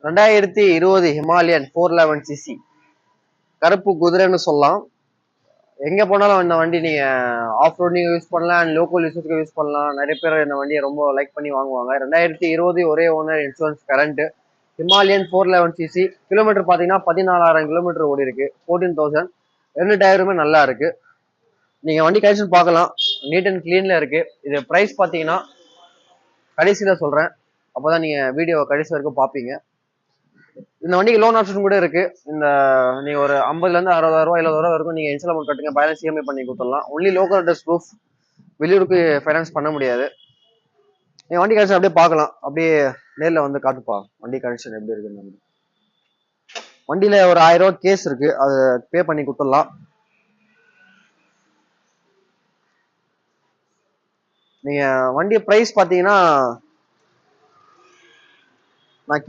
2020 Himalayan 411cc கருப்பு குதிரைன்னு சொல்லலாம். எங்க போனாலும் இந்த வண்டி நீங்க ஆஃப் ரோடிங் யூஸ் பண்ணலாம், லோக்கல் யூஸுக்கு யூஸ் பண்ணலாம். நிறைய பேர் இந்த வண்டியை ரொம்ப லைக் பண்ணி வாங்குவாங்க. 2020 ஒரே owner, insurance current. Himalayan 411cc. Kilometre பாத்தீங்கன்னா 14,000 கிலோமீட்டர் ஓடி இருக்கு. 14,000. 2 டயருமே நல்லா இருக்கு. நீங்க வண்டி கண்டிஷன் பார்க்கலாம், நீட் அண்ட் கிளீன்ல இருக்கு. இது பிரைஸ் பாத்தீங்கன்னா கடைசியில சொல்றேன், அப்பதான் நீங்க வீடியோ கடைசி வரைக்கும் பாப்பீங்க. இந்த வண்டிக்கு லோன் ஆப்ஷன் கூட இருக்கு. இந்த நீங்க ஒரு 50,000 இருந்து 60,000 ரூபாய் 70,000 வரைக்கும் நீங்க இன்ஸ்டால் அமௌண்ட் கட்டுங்க, பேலன்ஸ் இஎம்ஐ பண்ணி கொடுத்துடலாம். ஒன்லி லோக்கல் அட்ரஸ் ப்ரூஃப், வெளியூருக்கு ஃபைனான்ஸ் பண்ண முடியாது. நீங்க வண்டி கண்டிஷன் அப்படியே பார்க்கலாம், அப்படியே நேரில் வந்து காட்டுப்பா வண்டி கண்டிஷன் எப்படி இருக்குன்னு. வண்டியில ஒரு 1000 ரூபாய் கேஸ் இருக்கு, அது பே பண்ணி கொடுத்துடலாம். நீங்க வண்டி பிரைஸ் பாத்தீங்கன்னா நான்